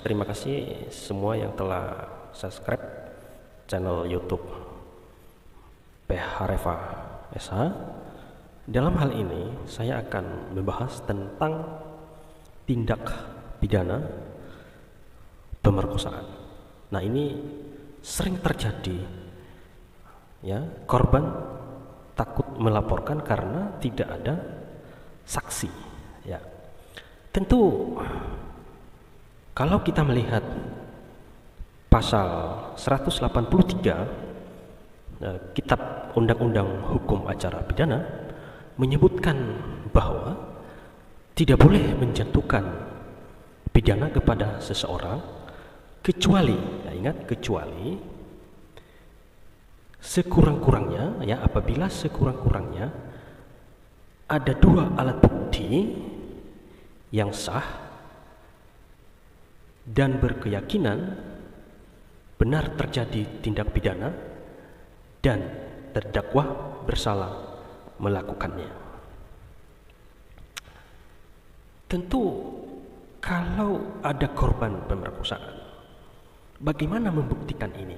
terima kasih semua yang telah subscribe channel YouTube PH Reva SH. Dalam hal ini saya akan membahas tentang tindak pidana pemerkosaan. Nah, ini sering terjadi, ya, korban takut melaporkan karena tidak ada saksi, ya. Tentu kalau kita melihat pasal 183 Kitab Undang-Undang Hukum Acara Pidana menyebutkan bahwa tidak boleh menjatuhkan pidana kepada seseorang kecuali, ya ingat, kecuali sekurang-kurangnya, ya, apabila sekurang-kurangnya ada dua alat bukti yang sah dan berkeyakinan benar terjadi tindak pidana dan terdakwa bersalah melakukannya. Tentu kalau ada korban pemerkosaan, bagaimana membuktikan ini?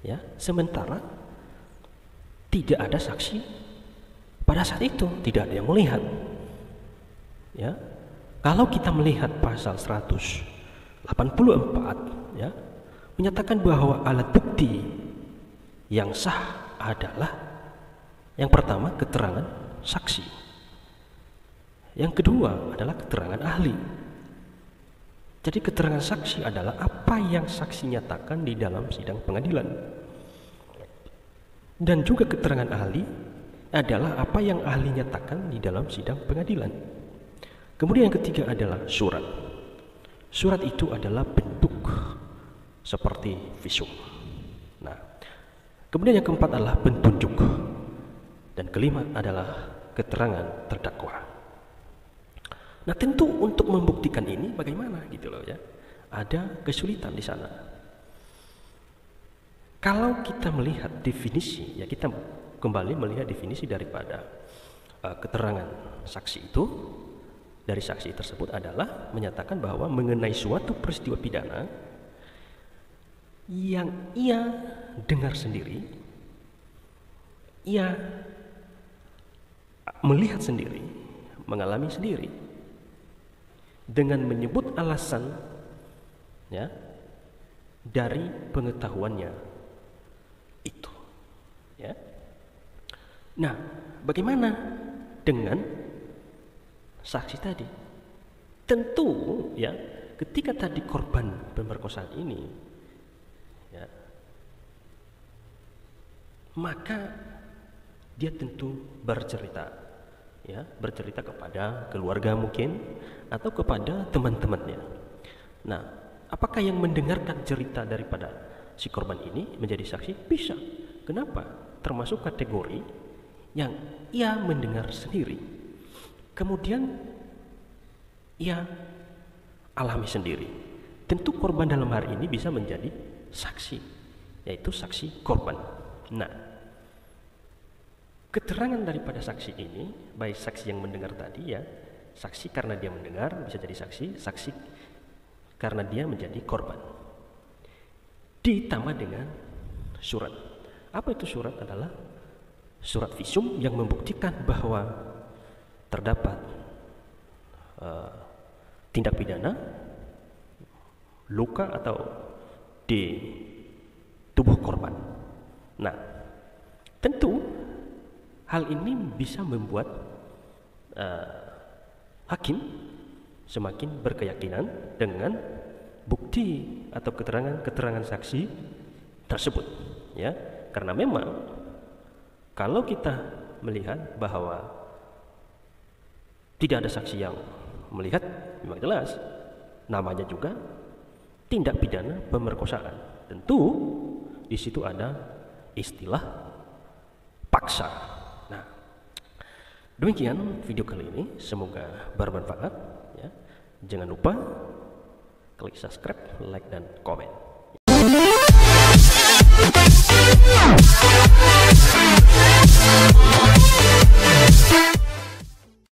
Ya, sementara tidak ada saksi pada saat itu, tidak ada yang melihat. Ya, kalau kita melihat pasal 184, ya, menyatakan bahwa alat bukti yang sah adalah yang pertama keterangan saksi, yang kedua adalah keterangan ahli. Jadi keterangan saksi adalah apa yang saksi nyatakan di dalam sidang pengadilan, dan juga keterangan ahli adalah apa yang ahli nyatakan di dalam sidang pengadilan. Kemudian yang ketiga adalah surat. Surat itu adalah bentuk seperti visum. Nah, kemudian yang keempat adalah petunjuk, dan kelima adalah keterangan terdakwa. Nah, tentu untuk membuktikan ini bagaimana gitu loh, ya. Ada kesulitan di sana. Kalau kita melihat definisi, ya, kita kembali melihat definisi daripada keterangan saksi itu. Dari saksi tersebut adalah menyatakan bahwa mengenai suatu peristiwa pidana yang ia dengar sendiri, ia melihat sendiri, mengalami sendiri, dengan menyebut alasan, ya, dari pengetahuannya itu, ya. Nah, bagaimana dengan saksi tadi? Tentu, ya, ketika tadi korban pemerkosaan ini, ya, maka dia tentu bercerita, ya, bercerita kepada keluarga mungkin atau kepada teman-temannya. Nah, apakah yang mendengarkan cerita daripada si korban ini menjadi saksi? Bisa. Kenapa? Termasuk kategori yang ia mendengar sendiri, kemudian ia alami sendiri. Tentu korban dalam hari ini bisa menjadi saksi, yaitu saksi korban. Nah, keterangan daripada saksi ini, baik saksi yang mendengar tadi, ya, saksi karena dia mendengar bisa jadi saksi, saksi karena dia menjadi korban, ditambah dengan surat. Apa itu surat? Adalah surat visum yang membuktikan bahwa terdapat tindak pidana, luka atau di tubuh korban. Nah, tentu hal ini bisa membuat hakim semakin berkeyakinan dengan bukti atau keterangan saksi tersebut, ya, karena memang kalau kita melihat bahwa tidak ada saksi yang melihat, memang jelas namanya juga tindak pidana pemerkosaan. Tentu di situ ada istilah paksa. Nah, demikian video kali ini, semoga bermanfaat, ya. Jangan lupa klik subscribe, like, dan komen.